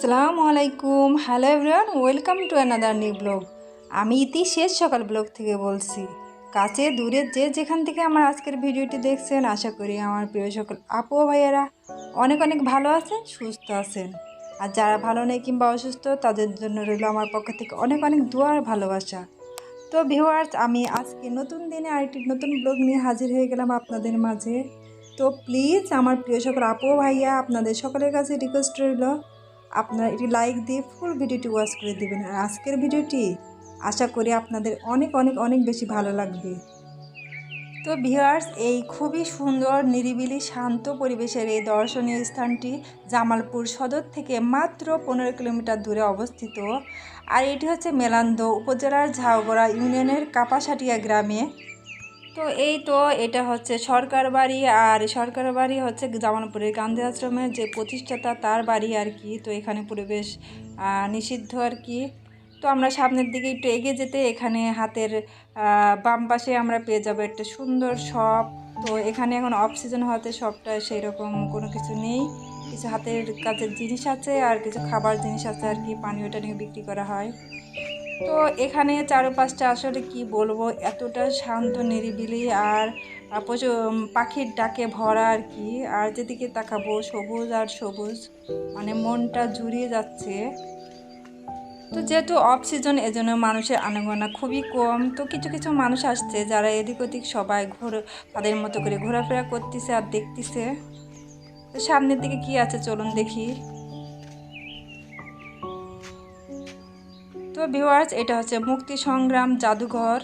আসসালামু আলাইকুম, hello everyone, welcome to another new blog. আমি ইতি শেষ সকাল ব্লগ থেকে বলছি। কাছে দূরে যে যেখান থেকে আমার আজকের ভিডিওটি দেখছেন, আশা করি আমার প্রিয় সকল আপু ও ভাইয়েরা অনেক অনেক ভালো আছেন, সুস্থ আছেন। আর যারা ভালো নেই কিংবা অসুস্থ, তাদের জন্য রইল আমার পক্ষ থেকে অনেক অনেক দোয়া আর ভালোবাসা। তো ভিউয়ার্স, আমি আজকে নতুন দিনে আরেকটি নতুন ব্লগ নিয়ে হাজির হয়ে গেলাম আপনাদের মাঝে। তো প্লিজ আমার প্রিয় সকল আপু ভাইয়া, আপনাদের সকলের কাছে রিকোয়েস্ট রইল আপনারা এটি লাইক দিয়ে ফুল ভিডিওটি ওয়াচ করে দিবেন। আর আজকের ভিডিওটি আশা করি আপনাদের অনেক অনেক অনেক বেশি ভালো লাগবে। তো ভিউয়ার্স, এই খুবই সুন্দর নিরিবিলি শান্ত পরিবেশের এই দর্শনীয় স্থানটি জামালপুর সদর থেকে মাত্র 15 কিলোমিটার দূরে অবস্থিত। আর এটি হচ্ছে মেলান্দ উপজেলার ঝাউগড়া ইউনিয়নের কাপাসাটিয়া গ্রামে। তো এই তো এটা হচ্ছে সরকার বাড়ি, আর সরকার বাড়ি হচ্ছে জামালপুরের গান্ধী আশ্রমের যে প্রতিষ্ঠাতা তার বাড়ি আর কি। তো এখানে পরিবেশ নিষিদ্ধ আর কি। তো আমরা সামনের দিকে একটু এগিয়ে যেতে এখানে হাতের বাম পাশে আমরা পেয়ে যাবো একটা সুন্দর শপ। তো এখানে এখন অফ সিজন হওয়াতে শপটা সেই রকম কোনো কিছু নেই, কিছু হাতের কাজের জিনিস আছে আর কিছু খাবার জিনিস আছে আর কি, পানীয় টানীয় বিক্রি করা হয়। তো এখানে চারপাশটা আসলে কি বলবো, এতটা শান্ত নিরিবিলি আর প্রচুর পাখির ডাকে ভরা আর কি। আর যেদিকে তাকাবো সবুজ আর সবুজ, মানে মনটা জুড়িয়ে যাচ্ছে। তো যেহেতু অফ সিজন, এজন্য মানুষের আনাগোনা খুবই কম। তো কিছু কিছু মানুষ আসছে যারা এদিক ওদিক সবাই তাদের মতো করে ঘোরাফেরা করতেছে আর দেখতেছে। তো সামনের দিকে কি আছে চলুন দেখি। তো ভিউয়ার্স, এটা হচ্ছে মুক্তি সংগ্রাম জাদুঘর।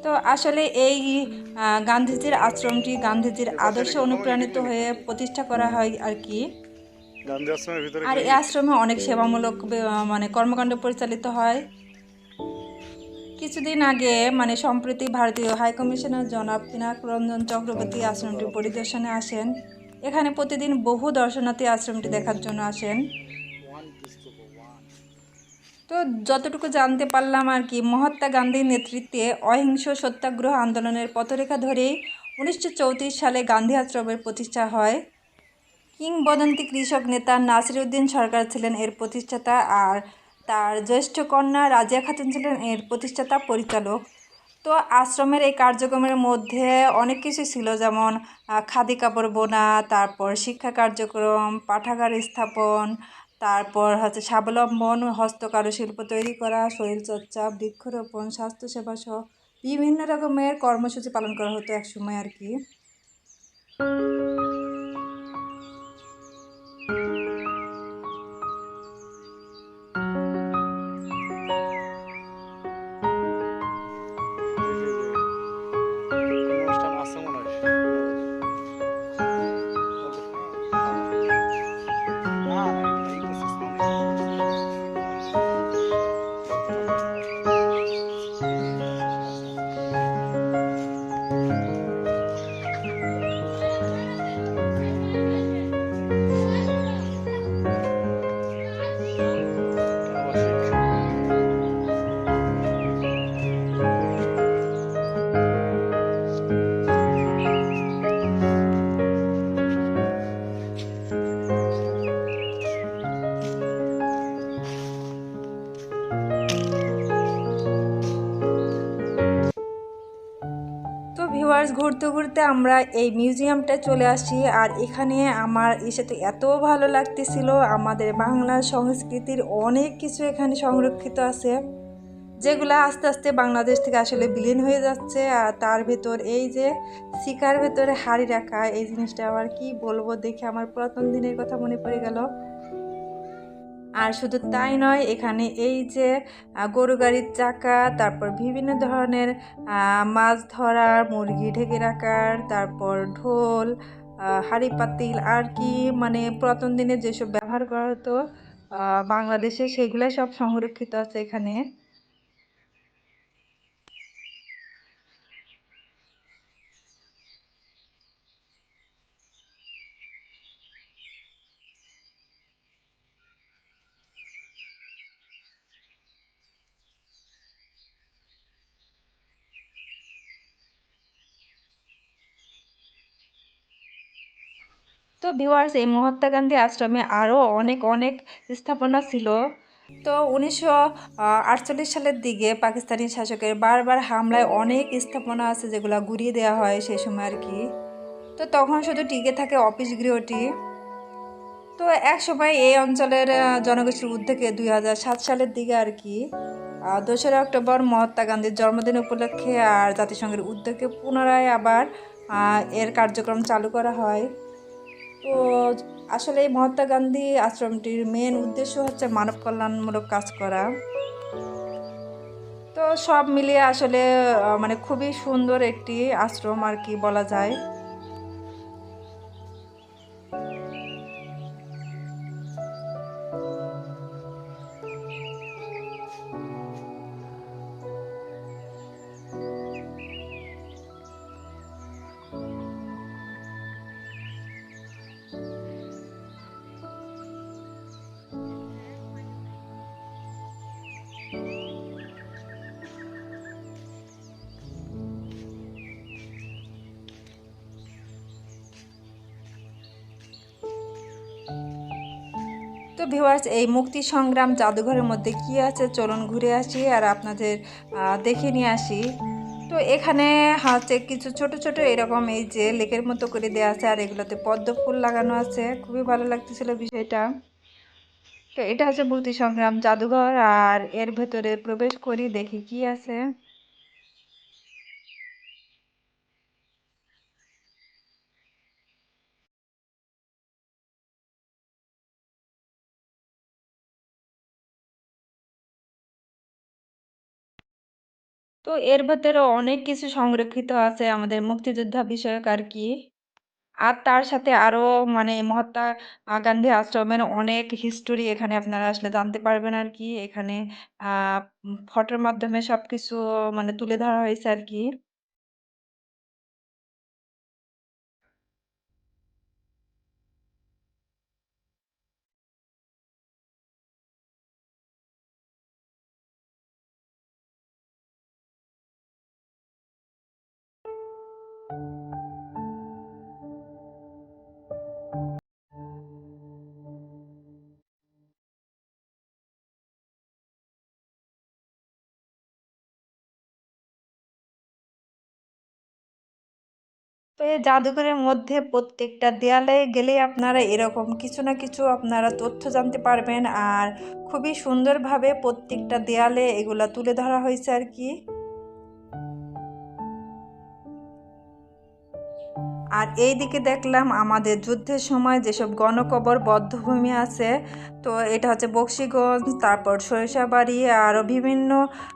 তো আসলে এই গান্ধীজির আশ্রমটি গান্ধীজির আদর্শে অনুপ্রাণিত হয়ে প্রতিষ্ঠা করা হয় আর কি। আর এই আশ্রমে অনেক সেবামূলক মানে কর্মকাণ্ড পরিচালিত হয়। কিছুদিন আগে মানে সম্প্রতি ভারতীয় হাইকমিশনার জনাব পিনাক রঞ্জন চক্রবর্তী আশ্রমটি পরিদর্শনে আসেন। এখানে প্রতিদিন বহু দর্শনার্থী আশ্রমটি দেখার জন্য আসেন। তো যতটুকু জানতে পারলাম আর কি, মহাত্মা গান্ধীর নেতৃত্বে অহিংস সত্যাগ্রহ আন্দোলনের পথরেখা ধরেই 1934 সালে গান্ধী আশ্রমের প্রতিষ্ঠা হয়। কিংবদন্তি কৃষক নেতা নাসিরউদ্দিন সরকার ছিলেন এর প্রতিষ্ঠাতা, আর তার জ্যেষ্ঠ কন্যা রাজিয়া খাতুন ছিলেন এর প্রতিষ্ঠাতা পরিচালক। তো আশ্রমের এই কার্যক্রমের মধ্যে অনেক কিছু ছিল, যেমন খাদি কাপড় বোনা, তারপর শিক্ষা কার্যক্রম, পাঠাগার স্থাপন, তারপর হচ্ছে স্বাবলম্বন, হস্তকারুশিল্প তৈরি করা, শরীরচর্চা, বৃক্ষরোপণ, স্বাস্থ্যসেবা সহ বিভিন্ন রকমের কর্মসূচি পালন করা হতো একসময় আর কি। তো ভিউয়ার্স, ঘুরতে ঘুরতে আমরা এই মিউজিয়ামটায় চলে আসি। আর এখানে আমার এসে তো এত ভালো লাগতেছিল, আমাদের বাংলার সংস্কৃতির অনেক কিছু এখানে সংরক্ষিত আছে, যেগুলো আস্তে আস্তে বাংলাদেশ থেকে আসলে বিলীন হয়ে যাচ্ছে। আর তার ভেতর এই যে শিকার ভেতরে হাড়ি রাখা, এই জিনিসটা আবার কি বলবো, দেখে আমার পুরাতন দিনের কথা মনে পড়ে গেল। আর শুধু তাই নয়, এখানে এই যে গরু গাড়ির চাকা, তারপর বিভিন্ন ধরনের মাছ ধরার, মুরগি ঢেকে রাখার, তারপর ঢোল, হাঁড়ি পাতিল আর কি, মানে পুরাতন দিনে যেসব ব্যবহার করা হতো বাংলাদেশে, সেগুলাই সব সংরক্ষিত আছে এখানে। তো ভিউয়ার্স, এই মহাত্মা গান্ধী আশ্রমে আরও অনেক অনেক স্থাপনা ছিল। তো 1948 সালের দিকে পাকিস্তানি শাসকের বারবার হামলায় অনেক স্থাপনা আছে যেগুলো গুঁড়িয়ে দেওয়া হয় সেই সময় আর কি। তো তখন শুধু টিকে থাকে অফিস গৃহটি। তো এক সময় এই অঞ্চলের জনগোষ্ঠীর উদ্যোগে 2007 সালের দিকে আর কি 2রা অক্টোবর মহাত্মা গান্ধীর জন্মদিন উপলক্ষে আর জাতিসংঘের উদ্যোগে পুনরায় আবার এর কার্যক্রম চালু করা হয়। তো আসলে এই মহাত্মা গান্ধী আশ্রমটির মেন উদ্দেশ্য হচ্ছে মানব কল্যাণমূলক কাজ করা। তো সব মিলিয়ে আসলে মানে খুবই সুন্দর একটি আশ্রম আর কি বলা যায়। তো ভিউয়ার্স, এই মুক্তি সংগ্রাম জাদুঘরের মধ্যে কি আছে চলুন ঘুরে আসি আর আপনাদের দেখে নিয়ে আসি। তো এখানে হচ্ছে কিছু ছোট ছোট এরকম এই যে লেকের মতো করে দেওয়া আছে আর এগুলোতে পদ্ম ফুল লাগানো আছে, খুবই ভালো লাগতেছিল বিষয়টা। তো এটা হচ্ছে মুক্তি সংগ্রাম জাদুঘর আর এর ভেতরে প্রবেশ করি দেখি কি আছে। তো এর ভেতরে অনেক কিছু সংরক্ষিত আছে আমাদের মুক্তিযোদ্ধা বিষয়ক আর কি। আর তার সাথে আরো মানে মহাত্মা গান্ধী আশ্রমের অনেক হিস্টোরি এখানে আপনারা আসলে জানতে পারবেন আর কি। এখানে ফটোর মাধ্যমে সবকিছু মানে তুলে ধরা হয়েছে আর কি। তো এই জাদুঘরের মধ্যে প্রত্যেকটা দেয়ালে গেলে আপনারা এরকম কিছু না কিছু আপনারা তথ্য জানতে পারবেন আর খুবই সুন্দরভাবে প্রত্যেকটা দেয়ালে এগুলা তুলে ধরা হয়েছে আর কি। আর এই দিকে দেখলাম আমাদের যুদ্ধের সময় যেসব গণকবর বধ্যভূমি আছে, তো এটা হচ্ছে বক্সিগঞ্জ, তারপর সরিষাবাড়ি আরও বিভিন্ন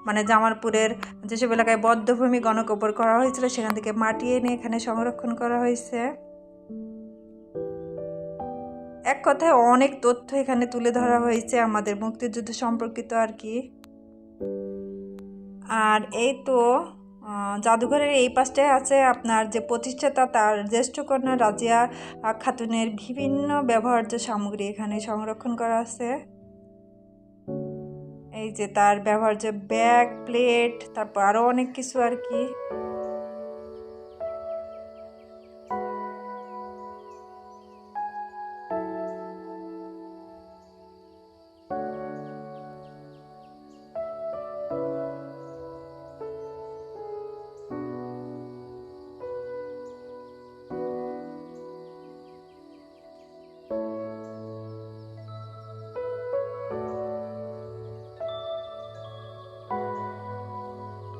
মানে জামালপুরের যেসব এলাকায় বধ্যভূমি গণকবর করা হয়েছিল সেখান থেকে মাটি এনে এখানে সংরক্ষণ করা হয়েছে। এক কথায় অনেক তথ্য এখানে তুলে ধরা হয়েছে আমাদের মুক্তিযুদ্ধ সম্পর্কিত আর কি। আর এই তো জাদুঘরের এই পাশটায় আছে আপনার যে প্রতিষ্ঠাতা তার জ্যেষ্ঠ কন্যা রাজিয়া খাতুনের বিভিন্ন ব্যবহার্য সামগ্রী এখানে সংরক্ষণ করা আছে। এই যে তার ব্যবহার্য ব্যাগ, প্লেট, তারপর আরও অনেক কিছু আর কি।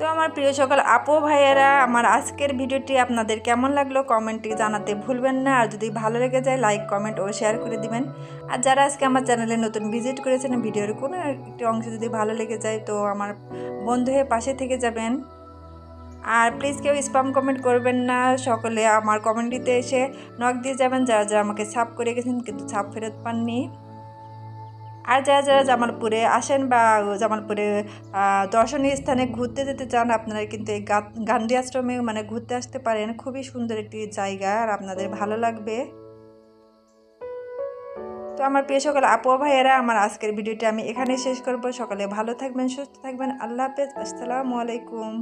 তো আমার প্রিয় সকল আপু ভাইয়েরা, আমার আজকের ভিডিওটি আপনাদের কেমন লাগলো কমেন্টে জানাতে ভুলবেন না। আর যদি ভালো লেগে যায় লাইক, কমেন্ট ও শেয়ার করে দিবেন। আর যারা আজকে আমার চ্যানেলে নতুন ভিজিট করেছেন, ভিডিওর কোনো একটি অংশ যদি ভালো লেগে যায় তো আমার বন্ধু হয়ে পাশে থেকে যাবেন। আর প্লিজ কেউ স্প্যাম কমেন্ট করবেন না, সকলে আমার কমেন্টিতে এসে নক দিয়ে যাবেন যারা যারা আমাকে সাব করে গেছেন কিন্তু সাব ফেরত পাননি। আর যারা যারা জামালপুরে আসেন বা জামালপুরে দর্শনীয় স্থানে ঘুরতে যেতে চান আপনারা কিন্তু এই গান্ধী আশ্রমে মানে ঘুরতে আসতে পারেন। খুবই সুন্দর একটি জায়গা আর আপনাদের ভালো লাগবে। তো আমার প্রিয় সকল আপু ভাইয়েরা, আমার আজকের ভিডিওটি আমি এখানে শেষ করব। সকালে ভালো থাকবেন, সুস্থ থাকবেন। আল্লাহ হাফেজ, আসসালামু আলাইকুম।